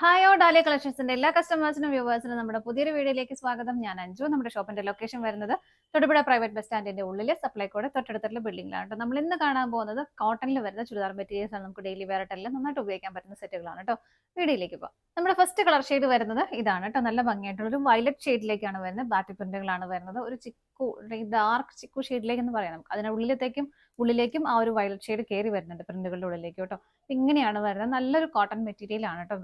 Hi ഓ dahlia കളക്ഷൻസിന്റെ എല്ലാ കസ്റ്റമേഴ്സിനും വ്യൂവേഴ്സിനും നമ്മുടെ പുതിയൊരു വീഡിയോയിലേക്ക് സ്വാഗതം. ഞാൻ അഞ്ജു. നമ്മുടെ ഷോപ്പിന്റെ ലൊക്കേഷൻ വരുന്നത് തൊടുപുഴ പ്രൈവറ്റ് ബസ് സ്റ്റാൻഡിന്റെ ഉള്ളിൽ സപ്ലൈകോടെ തൊട്ടടുത്തുള്ള ബിൽഡിംഗിലാണ് കേട്ടോ. നമ്മൾ ഇന്ന് കാണാൻ പോകുന്നത് കോട്ടണിൽ വരുന്ന ചുരിദാർ മെറ്റീരിയൽസ് ആണ്. നമുക്ക് ഡെയിലി വെയർ ആയിട്ടെല്ലാം നന്നായിട്ട് ഉപയോഗിക്കാൻ പറ്റുന്ന സെറ്റുകളാണ് കേട്ടോ. വീഡിയോയിലേക്ക് പോകാം. നമ്മുടെ ഫസ്റ്റ് കളർ ഷെയ്ഡ് വരുന്നത് ഇതാണ് കേട്ടോ. നല്ല ഭംഗിയായിട്ടുള്ള ഒരു വയലറ്റ് ഷെയ്ഡിലേക്കാണ് വരുന്നത്. ബാറ്റി പ്രിന്റുകളാണ് വരുന്നത്. ഒരു ചിക്കു ഡാർക്ക് ചിക്കു ഷെയ്ഡിലേക്ക് എന്ന് പറയാം നമുക്ക്. ഉള്ളിലേക്കും ആ ഒരു വയലറ്റ് ഷെയ്ഡ് കയറി വരുന്നുണ്ട് പ്രിന്റുകളുടെ ഉള്ളിലേക്ക് കേട്ടോ. ഇങ്ങനെയാണ് വരുന്നത്. നല്ലൊരു കോട്ടൺ മെറ്റീരിയൽ ആണ് കേട്ടോ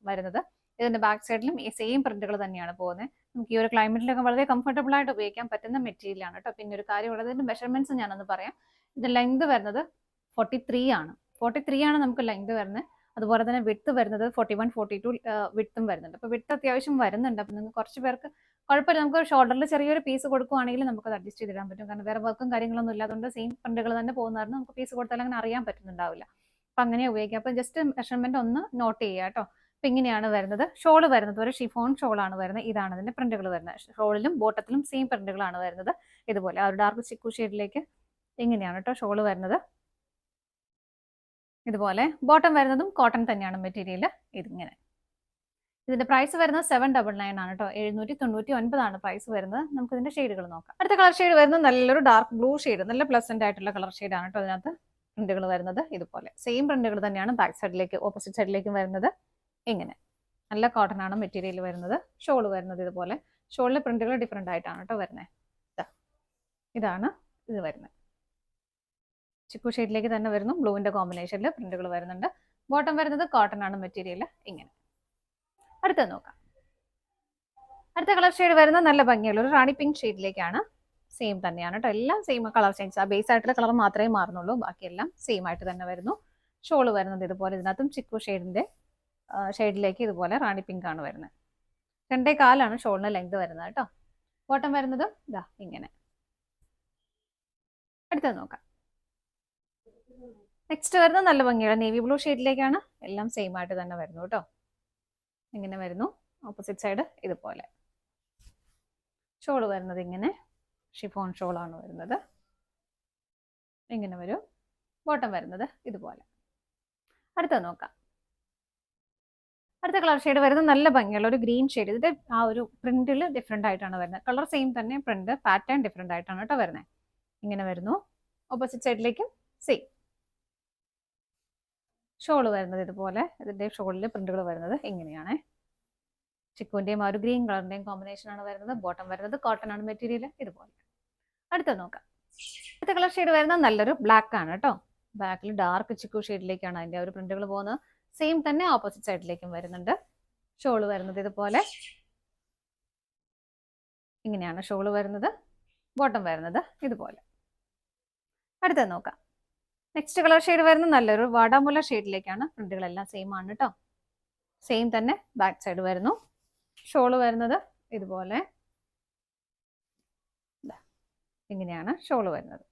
വരുന്നത്. ഇതിന്റെ ബാക്ക് സൈഡിലും ഈ സെയിം പ്രിന്റുകൾ തന്നെയാണ് പോകുന്നത്. നമുക്ക് ഈ ഒരു ക്ലൈമറ്റിലൊക്കെ വളരെ കംഫർട്ടബിൾ ആയിട്ട് ഉപയോഗിക്കാൻ പറ്റുന്ന മെറ്റീരിയൽ ആണ് കേട്ടോ. പിന്നെ ഒരു കാര്യമുള്ളത്, ഇതിന്റെ മെഷർമെന്റ്സ് ഞാനൊന്ന് പറയാം. ഇത് ലെങ്ത് വരുന്നത് 43 ആണ്. 43 ആണ് നമുക്ക് ലെങ്ത് വരുന്നത്. അതുപോലെ തന്നെ വിഡ്ത്ത് വരുന്നത് 41, 42 വിഡ്ത്തും വരുന്നുണ്ട്. അപ്പോൾ വിഡ്ത്ത് അത്യാവശ്യം വരുന്നുണ്ട്. അപ്പോൾ നിങ്ങൾക്ക് കുറച്ച് പേർക്ക് കുഴപ്പമില്ല, നമുക്ക് ഷോൾഡറിൽ ചെറിയൊരു പീസ് കൊടുക്കുവാണെങ്കിൽ നമുക്ക് അഡ്ജസ്റ്റ് ചെയ്തിടാൻ പറ്റും. കാരണം വേറെ വർക്കും കാര്യങ്ങളൊന്നും ഇല്ലാത്തതുകൊണ്ട് സെയിം പ്രിന്റുകൾ തന്നെ പോകുന്നതായിരുന്നു. നമുക്ക് പീസ് കൊടുത്താൽ അങ്ങനെ അറിയാൻ പറ്റുന്നുണ്ടാവില്ല. അപ്പം അങ്ങനെ ഉപയോഗിക്കാം. അപ്പം ജസ്റ്റ് മെഷർമെന്റ് ഒന്ന് നോട്ട് ചെയ്യുക കേട്ടോ. അപ്പം ഇങ്ങനെയാണ് വരുന്നത്. ഷോള് വരുന്നത് ഒരു ഷിഫോൺ ഷോളാണ് വരുന്നത്. ഇതാണ് ഇതിന്റെ പ്രിന്റുകൾ വരുന്നത്. ഷോളിലും ബോട്ടത്തിലും സെയിം പ്രിന്റുകളാണ് വരുന്നത്. ഇതുപോലെ ആ ഒരു ഡാർക്ക് ചിക്കു ഷെയ്ഡിലേക്ക് ഇങ്ങനെയാണ് കേട്ടോ ഷോള് വരുന്നത്. ഇതുപോലെ ബോട്ടം വരുന്നതും കോട്ടൺ തന്നെയാണ് മെറ്റീരിയൽ. ഇതിങ്ങനെ ഇതിന്റെ പ്രൈസ് വരുന്നത് 799 ആണ് കേട്ടോ. 799 ആണ് പ്രൈസ് വരുന്നത്. നമുക്ക് ഇതിന്റെ ഷെയ്ഡുകൾ നോക്കാം. അടുത്ത കളർ ഷെയ്ഡ് വരുന്നത് നല്ലൊരു ഡാർക്ക് ബ്ലൂ ഷെയ്ഡ്, നല്ല പ്ലസന്റ് ആയിട്ടുള്ള കളർ ഷെയ്ഡാണ് കേട്ടോ. അതിനകത്ത് പ്രിന്റുകൾ വരുന്നത് ഇതുപോലെ സെയിം പ്രിന്റുകൾ തന്നെയാണ് ബാക്ക് സൈഡിലേക്ക് ഓപ്പോസിറ്റ് സൈഡിലേക്കും വരുന്നത്. ഇങ്ങനെ നല്ല കോട്ടൺ ആണ് മെറ്റീരിയൽ വരുന്നത്. ഷോള് വരുന്നത് ഇതുപോലെ. ഷോളിലെ പ്രിന്റുകൾ ഡിഫറെന്റ് ആയിട്ടാണ് കേട്ടോ വരുന്നത്. ഇതാണ് ഇത് വരുന്നത്. ചിക്കു ഷെയ്ഡിലേക്ക് തന്നെ വരുന്നു. ബ്ലൂവിന്റെ കോമ്പിനേഷനിൽ പ്രിന്റുകൾ വരുന്നുണ്ട്. ബോട്ടം വരുന്നത് കോട്ടൺ ആണ് മെറ്റീരിയൽ. ഇങ്ങനെ അടുത്തത് നോക്കാം. അടുത്ത കളർ ഷെയ്ഡ് വരുന്നത് നല്ല ഭംഗിയുള്ള ഒരു റാണി പിങ്ക് ഷെയ്ഡിലേക്കാണ്. സെയിം തന്നെയാണ് കേട്ടോ. എല്ലാം സെയിം കളർ ചേഞ്ച്. ആ ബേസ് ആയിട്ടുള്ള കളർ മാത്രമേ മാറുന്നുള്ളൂ. ബാക്കിയെല്ലാം സെയിം ആയിട്ട് തന്നെ വരുന്നു. ഷോള് വരുന്നത് ഇതുപോലെ. ഇതിനകത്തും ചിക്കു ഷെയ്ഡിലേക്ക് ഇതുപോലെ റാണി പിങ്ക് ആണ് വരുന്നത്. 2.25 ഷോളിന് ലെങ്ത് വരുന്നത് കേട്ടോ. ബോട്ടം വരുന്നത് ഇതാ ഇങ്ങനെ. അടുത്തത് നോക്കാം. നെക്സ്റ്റ് വരുന്നത് നല്ല ഭംഗിയുള്ള നേവി ബ്ലൂ ഷെയ്ഡിലേക്കാണ്. എല്ലാം സെയിം ആയിട്ട് തന്നെ വരുന്നു കേട്ടോ. ഇങ്ങനെ വരുന്നു. ഓപ്പോസിറ്റ് സൈഡ് ഇതുപോലെ. ഷോള് വരുന്നത് ഇങ്ങനെ ഷിഫോൺ ഷോളാണ് വരുന്നത്. ഇങ്ങനെ വരും. ബോട്ടം വരുന്നത് ഇതുപോലെ. അടുത്തത് നോക്കാം. അടുത്ത കളർ ഷെയ്ഡ് വരുന്നത് നല്ല ഭംഗിയുള്ള ഒരു ഗ്രീൻ ഷെയ്ഡ്. ഇതിന്റെ ആ ഒരു പ്രിന്റിൽ ഡിഫറെന്റ് ആയിട്ടാണ് വരുന്നത്. കളർ സെയിം തന്നെ, പ്രിന്റ് പാറ്റേൺ ഡിഫറെന്റ് ആയിട്ടാണ് കേട്ടോ വരുന്നത്. ഇങ്ങനെ വരുന്നു. ഓപ്പോസിറ്റ് സൈഡിലേക്കും സെയിം. ഷോള് വരുന്നത് ഇതുപോലെ. ഇതിന്റെ ഷോളിൽ പ്രിന്റുകൾ വരുന്നത് ഇങ്ങനെയാണ്. ചിക്കുവിന്റെയും ആ ഒരു ഗ്രീൻ കളറിന്റെയും കോമ്പിനേഷൻ ആണ് വരുന്നത്. ബോട്ടം വരുന്നത് കോട്ടൺ ആണ് മെറ്റീരിയൽ. ഇതുപോലെ. അടുത്തത് നോക്കാം. അടുത്ത കളർ ഷെയ്ഡ് വരുന്നത് നല്ലൊരു ബ്ലാക്ക് ആണ് കേട്ടോ. ബാക്കിൽ ഡാർക്ക് ചിക്കു ഷെയ്ഡിലേക്കാണ് അതിന്റെ ഒരു പ്രിന്റുകൾ പോകുന്നത്. സെയിം തന്നെ ഓപ്പോസിറ്റ് സൈഡിലേക്കും വരുന്നുണ്ട്. ഷോള് വരുന്നത് ഇതുപോലെ. ഇങ്ങനെയാണ് ഷോള് വരുന്നത്. ബോട്ടം വരുന്നത് ഇതുപോലെ. അടുത്തത് നോക്കാം. നെക്സ്റ്റ് കളർ ഷെയ്ഡ് വരുന്നത് നല്ലൊരു വാടാമുല്ല ഷെയ്ഡിലേക്കാണ്. പ്രിന്റുകളെല്ലാം സെയിം ആണ് കേട്ടോ. സെയിം തന്നെ ബാക്ക് സൈഡ് വരുന്നു. ഷോള് വരുന്നത് ഇതുപോലെ. ഇങ്ങനെയാണ് ഷോള് വരുന്നത്.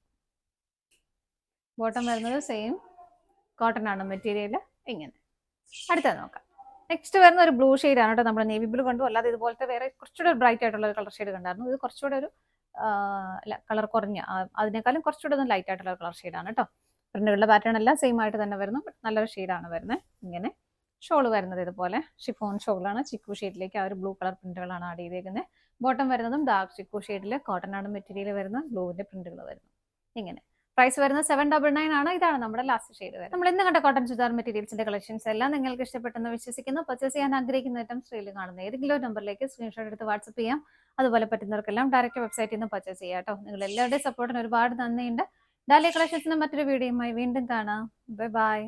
ബോട്ടം വരുന്നത് സെയിം കോട്ടൺ ആണ് മെറ്റീരിയൽ. ഇങ്ങനെ. അടുത്തത് നോക്കാം. നെക്സ്റ്റ് വരുന്ന ഒരു ബ്ലൂ ഷെയ്ഡ് ആണ് കേട്ടോ. നമ്മൾ നേവി ബ്ലൂ കണ്ടു. അല്ലാതെ ഇതുപോലത്തെ വേറെ കുറച്ചുകൂടെ ബ്രൈറ്റ് ആയിട്ടുള്ള ഒരു കളർ ഷെയ്ഡ് കണ്ടായിരുന്നു. ഇത് കുറച്ചുകൂടെ ഒരു കളർ കുറഞ്ഞ, അതിനേക്കാളും കുറച്ചുകൂടെ ഒന്ന് ലൈറ്റ് ആയിട്ടുള്ള കളർ ഷെയ്ഡാണ് കേട്ടോ. പ്രിന്റുകളുടെ പാറ്റേൺ എല്ലാം സെയിം ആയിട്ട് തന്നെ വരുന്നു. നല്ലൊരു ഷെയ്ഡാണ് വരുന്നത്. ഇങ്ങനെ ഷോള് വരുന്നത് ഇതുപോലെ. ഷിഫോൺ ഷോളാണ്. ചിക്കു ഷെയ്ഡിലേക്ക് ആ ഒരു ബ്ലൂ കളർ പ്രിന്റുകളാണ് ആഡ് ചെയ്തേക്കുന്നത്. ബോട്ടം വരുന്നതും ഡാർക്ക് ചിക്കു ഷെയ്ഡിൽ കോട്ടൺ ആണ് മെറ്റീരിയൽ വരുന്നത്. ബ്ലൂവിന്റെ പ്രിന്റുകൾ വരുന്നു. ഇങ്ങനെ. പ്രൈസ് വരുന്നത് 799 ആണ്. ഇതാണ് നമ്മുടെ ലാസ്റ്റ് ഷെയ്ഡ് വരുന്നത്. നമ്മൾ ഇന്ന് കണ്ട കോട്ടൺ ചുരിദാർ മെറ്റീരിയൽസിന്റെ കളക്ഷൻസ് എല്ലാം നിങ്ങൾക്ക് ഇഷ്ടപ്പെട്ടെന്ന് വിശ്വസിക്കുന്നു. പർച്ചേസ് ചെയ്യാൻ ആഗ്രഹിക്കുന്ന ഐറ്റംസ് സ്ക്രീനിൽ കാണുന്ന ഏതെങ്കിലും നമ്പറിലേക്ക് സ്ക്രീൻഷോട്ട് എടുത്ത് വാട്സ്ആപ്പ് ചെയ്യാം. അതുപോലെ പറ്റുന്നവർക്കെല്ലാം ഡയറക്റ്റ് വെബ്സൈറ്റിൽ നിന്ന് പർച്ചേസ് ചെയ്യാം കേട്ടോ. നിങ്ങൾ എല്ലാവരുടെയും സപ്പോർട്ടിന് ഒരുപാട് നന്ദിയുണ്ട്. ഡാലിയ കളക്ഷൻസിന് മറ്റൊരു വീഡിയോയുമായി വീണ്ടും കാണാം. Bye bye.